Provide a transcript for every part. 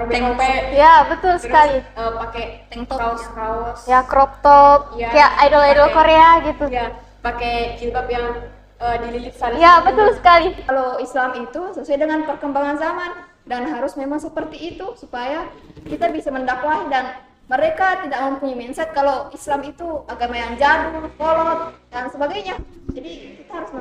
tank top. Ya, betul sekali. Pakai tank top, kaos. Ya, crop top. Ya, kayak idol-idol Korea gitu. Ya, pakai jilbab yang dililit sana. Ya, betul sekali. Kalau Islam itu sesuai dengan perkembangan zaman dan harus memang seperti itu supaya kita bisa mendakwahi dan mereka tidak mempunyai mindset kalau Islam itu agama yang jadul, kolot dan sebagainya. Jadi kita harus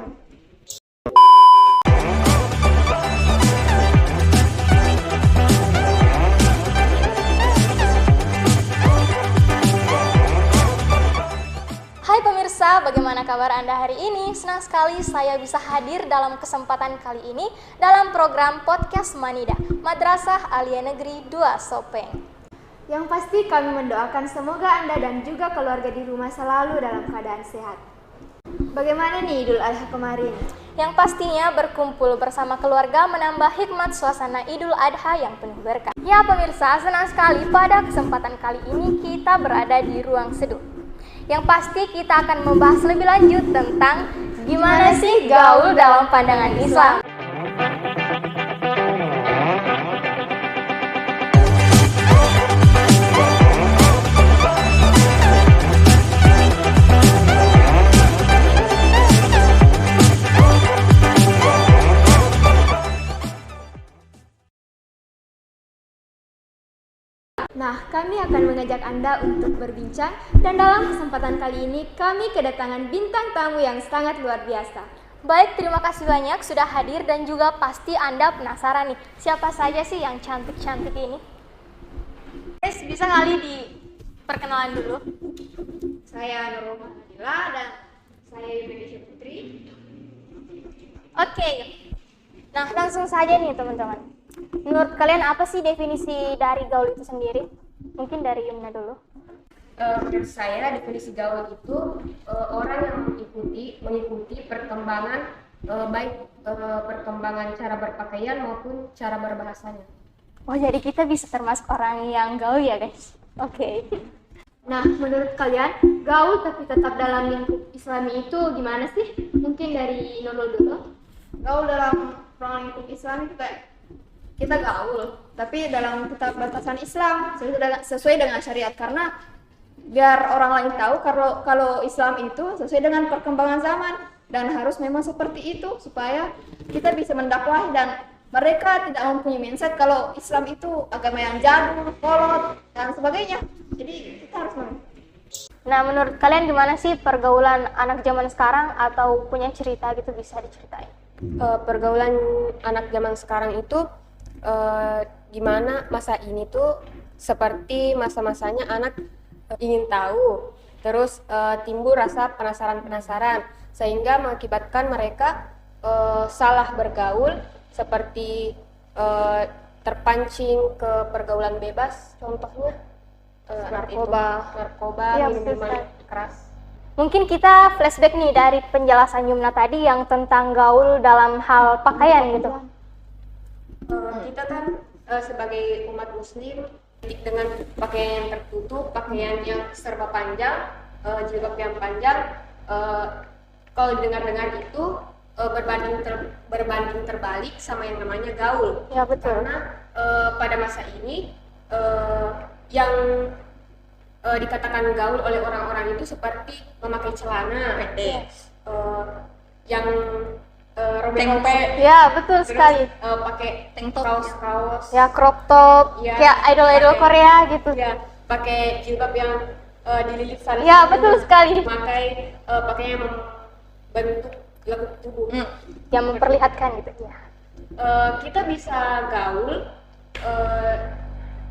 Hai pemirsa, bagaimana kabar Anda hari ini? Senang sekali saya bisa hadir dalam kesempatan kali ini dalam program Podcast Manida, Madrasah Alia Negeri 2 Sopeng. Yang pasti kami mendoakan semoga Anda dan juga keluarga di rumah selalu dalam keadaan sehat. Bagaimana nih Idul Adha kemarin? Yang pastinya berkumpul bersama keluarga menambah hikmat suasana Idul Adha yang penuh berkah. Ya pemirsa, senang sekali pada kesempatan kali ini kita berada di ruang seduh. Yang pasti kita akan membahas lebih lanjut tentang gimana sih gaul dalam pandangan Islam. Nah, kami akan mengajak Anda untuk berbincang dan dalam kesempatan kali ini kami kedatangan bintang tamu yang sangat luar biasa. Baik, terima kasih banyak sudah hadir dan juga pasti Anda penasaran nih, siapa saja sih yang cantik-cantik ini? Guys, bisa kali diperkenalan dulu? Saya Nurul Mahadila dan saya Indonesia Putri. Oke. Nah, langsung saja nih teman-teman. Menurut kalian apa sih definisi dari gaul itu sendiri? Mungkin dari Yumna dulu. Menurut saya definisi gaul itu orang yang mengikuti perkembangan baik perkembangan cara berpakaian maupun cara berbahasanya. Oh, jadi kita bisa termasuk orang yang gaul ya guys? Oke. Nah, menurut kalian gaul tapi tetap dalam lingkup Islami itu gimana sih? Mungkin dari Nurul dulu. Gaul dalam ruang lingkup Islam itu kayak kita gaul, tapi dalam tetap batasan Islam sesuai dengan syariat, karena biar orang lain tahu kalau Islam itu sesuai dengan perkembangan zaman dan harus memang seperti itu supaya kita bisa mendakwahi dan mereka tidak mempunyai mindset kalau Islam itu agama yang jadul, kolot dan sebagainya. Jadi kita harus Nah, menurut kalian gimana sih pergaulan anak zaman sekarang atau punya cerita gitu bisa diceritain? Pergaulan anak zaman sekarang itu gimana masa ini tuh seperti masa-masanya anak ingin tahu, terus timbul rasa penasaran sehingga mengakibatkan mereka salah bergaul seperti terpancing ke pergaulan bebas, contohnya narkoba, Ya, minuman keras. Mungkin kita flashback nih dari penjelasan Yumna tadi yang tentang gaul dalam hal pakaian gitu. Kita kan sebagai umat muslim dengan pakaian yang tertutup, pakaian yang serba panjang, jilbab yang panjang, kalau dengar-dengar itu berbanding terbalik sama yang namanya gaul. Ya, betul. Karena pada masa ini yang dikatakan gaul oleh orang-orang itu seperti memakai celana pendek, yang robek-robek. Ya, betul sekali. Pakai tank top, kaos. Ya, crop top, Ya, kayak idol-idol Korea gitu. Ya, pakai jilbab yang dililit sana. Ya, betul sekali. Pakai pakaian yang membentuk lekuk tubuh. Yang memperlihatkan gitu ya. Kita bisa gaul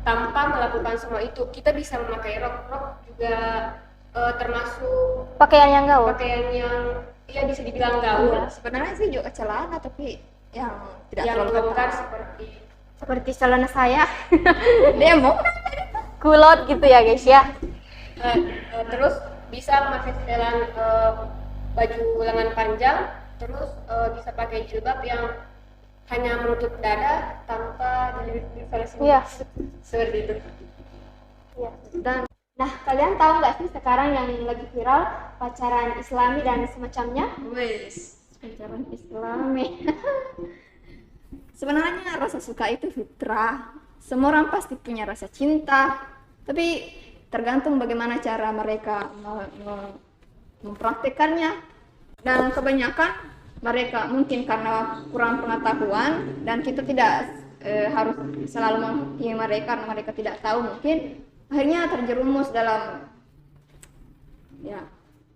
tanpa melakukan semua itu. Kita bisa memakai rok juga termasuk Pakaian yang gaul. pakaian yang ya bisa dibilang gaul. sebenarnya sih juga celana tapi yang tidak yang terlalu longgar ketat. Seperti celana saya. Demo. Kulot gitu ya guys ya. Terus bisa memakai setelan baju lengan panjang, terus bisa pakai jilbab yang hanya menutup dada tanpa dililit sana sini. Iya. Seperti itu. Iya. Dan nah, kalian tahu nggak sih sekarang yang lagi viral pacaran Islami dan semacamnya? Wes, pacaran Islami. Sebenarnya rasa suka itu fitrah. semua orang pasti punya rasa cinta, tapi tergantung bagaimana cara mereka mempraktekannya. Dan kebanyakan mereka mungkin karena kurang pengetahuan, dan kita tidak harus selalu menghakimi mereka karena mereka tidak tahu, mungkin akhirnya terjerumus dalam ya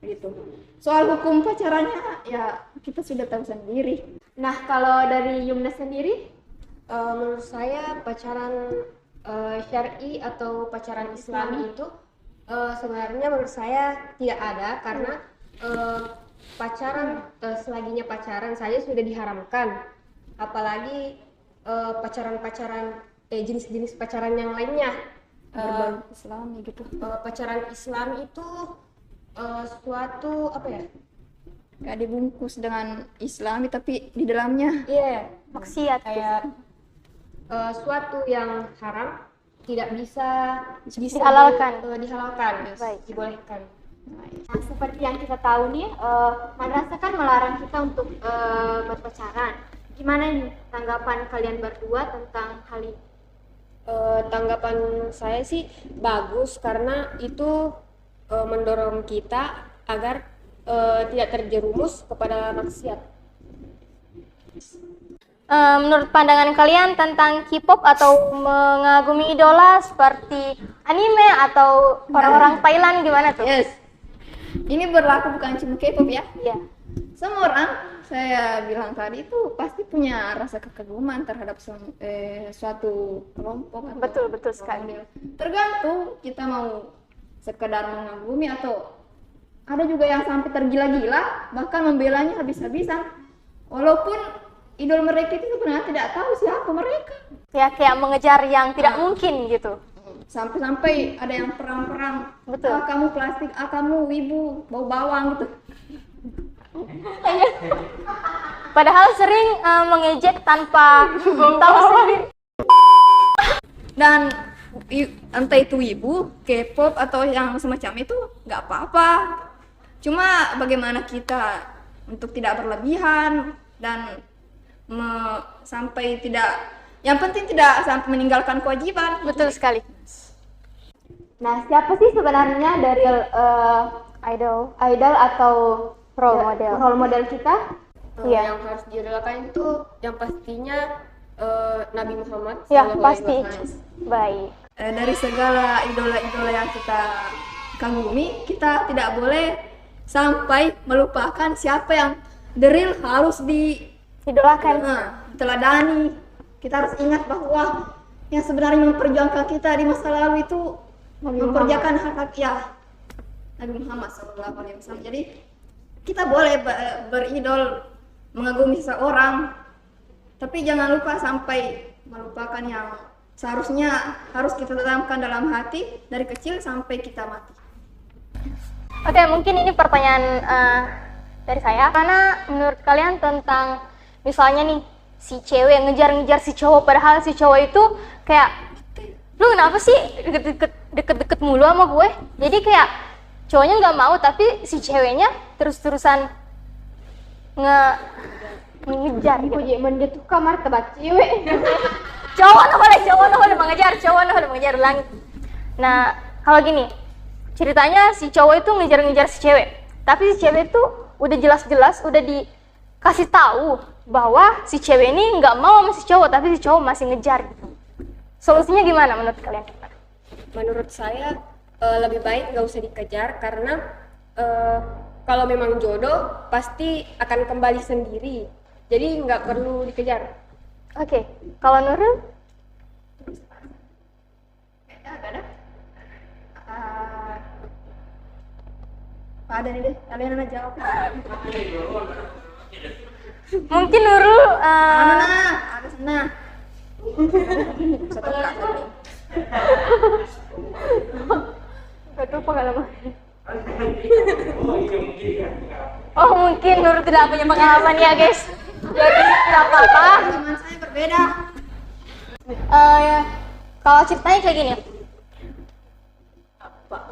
gitu. Soal hukum pacarannya ya kita sudah tahu sendiri. Nah, kalau dari Yumna sendiri, Menurut saya pacaran syar'i atau pacaran Islami itu sebenarnya menurut saya tidak ada, karena pacaran selaginya pacaran saja sudah diharamkan, apalagi pacaran-pacaran jenis-jenis pacaran yang lainnya. Berbau Islami gitu. Pacaran Islam itu suatu apa ya? Gak dibungkus dengan Islami tapi di dalamnya Iya, maksiat kayak suatu yang haram tidak bisa dihalalkan. dihalalkan, Baik. dibolehkan. Nah, seperti yang kita tahu nih, madrasah kan melarang kita untuk berpacaran. Gimana nih tanggapan kalian berdua tentang hal ini? Tanggapan saya sih bagus, karena itu mendorong kita agar tidak terjerumus kepada maksiat. Menurut pandangan kalian tentang K-pop atau mengagumi idola seperti anime atau orang-orang Thailand gimana tuh? yes. Ini berlaku bukan cuma K-pop ya. Iya. Semua orang, saya bilang tadi itu pasti punya rasa kekaguman terhadap suatu kelompok atau Betul sekali. model. Tergantung kita mau sekedar mengagumi atau ada juga yang sampai tergila-gila bahkan membelanya habis-habisan, walaupun idol mereka itu sebenarnya tidak tahu siapa mereka. Ya, kayak mengejar yang tidak mungkin gitu. Sampai-sampai ada yang perang-perang. Betul. Ah, kamu plastik, ah kamu wibu, bau bawang gitu. Padahal sering mengejek tanpa tahu sendiri. Dan entah itu wibu, K-pop atau yang semacam itu nggak apa-apa. Cuma bagaimana kita untuk tidak berlebihan dan sampai tidak, yang penting tidak sampai meninggalkan kewajiban. Betul sekali. Nah, siapa sih sebenarnya dari idol atau role model kita? Iya. Yang harus diidolakan itu yang pastinya Nabi Muhammad Ya, SAW. pasti. Baik. Dari segala idola-idola yang kita kagumi, kita tidak boleh sampai melupakan siapa yang the real harus Idolakan. diteladani. Kita harus ingat bahwa yang sebenarnya memperjuangkan kita di masa lalu itu memperjuangkan hak-hak ya Nabi Muhammad SAW. Jadi kita boleh beridol, mengagumi seseorang, tapi jangan lupa sampai melupakan yang seharusnya harus kita tanamkan dalam hati dari kecil sampai kita mati. Oke, mungkin ini pertanyaan dari saya. Mana menurut kalian tentang misalnya nih si cewek ngejar-ngejar si cowok, padahal si cowok itu kayak, lu kenapa sih deket-deket mulu sama gue? Jadi kayak cowoknya nggak mau, tapi si ceweknya terus-terusan ngejar gitu. Dia tuh kamar tebak cewek. Cowok no boleh mengejar ulangi. Nah, kalau gini, ceritanya si cowok itu ngejar-ngejar si cewek, tapi si cewek itu udah jelas-jelas udah dikasih tahu bahwa si cewek ini nggak mau sama si cowok, tapi si cowok masih ngejar gitu. Solusinya gimana menurut kalian? Menurut saya lebih baik nggak usah dikejar, karena kalau memang jodoh pasti akan kembali sendiri, jadi nggak perlu dikejar. Oke, kalau Nurul? Ada nih deh, kalian jawab. Mungkin Nurul Ada sana. Satu kak tadi. Betul pengalaman. Oh, mungkin Nurul tidak punya pengalaman ya guys. Jadi tidak apa-apa. Teman saya berbeda. Ya, kalau ceritanya kayak gini,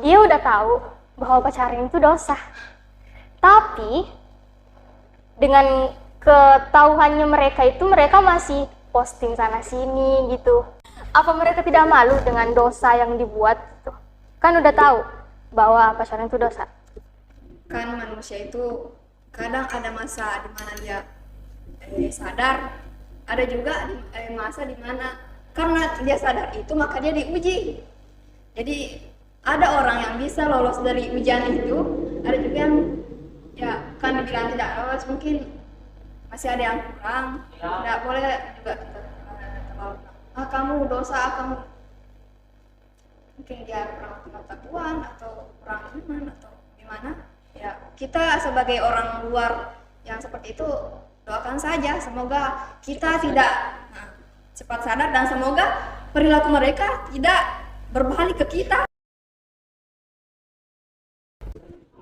dia udah tahu bahwa pacaran itu dosa, tapi dengan ketahuannya mereka itu, mereka masih posting sana sini gitu. Apa mereka tidak malu dengan dosa yang dibuat? Kan udah tahu bahwa pacaran itu dosa. Kan manusia itu kadang ada masa di mana dia sadar, ada juga masa di mana karena dia sadar itu maka dia diuji. Jadi ada orang yang bisa lolos dari ujian itu, ada juga yang ya kan dibilang tidak lolos, mungkin masih ada yang kurang. Tidak boleh juga kita terlalu kamu dosa, kamu mungkin dia kurang pengetahuan atau kurang iman atau gimana. Ya kita sebagai orang luar yang seperti itu doakan saja, semoga kita tidak cepat sadar dan semoga perilaku mereka tidak berbalik ke kita.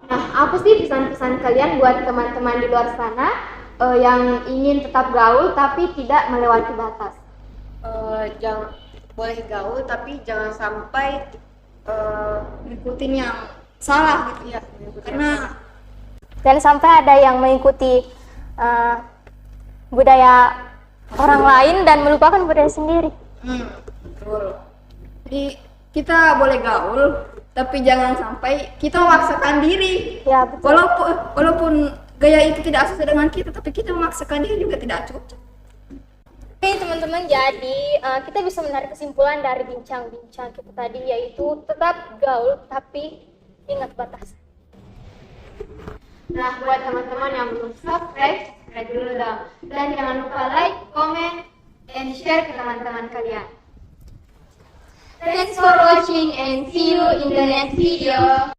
Nah, apa sih pesan-pesan kalian buat teman-teman di luar sana yang ingin tetap gaul tapi tidak melewati batas? Jangan boleh gaul tapi jangan sampai Ngikutin yang salah gitu ya, karena Dan sampai ada yang mengikuti budaya orang lain dan melupakan budaya sendiri. betul. Jadi kita boleh gaul tapi jangan sampai kita memaksakan diri. Ya, betul. Walaupun gaya itu tidak sesuai dengan kita, tapi kita memaksakan diri juga tidak cocok. Oke teman-teman, jadi kita bisa menarik kesimpulan dari bincang-bincang kita tadi, yaitu tetap gaul tapi ingat batas. Nah, buat teman-teman yang belum subscribe dulu dong. Dan jangan lupa like, comment, and share ke teman-teman kalian. Thanks for watching and see you in the next video.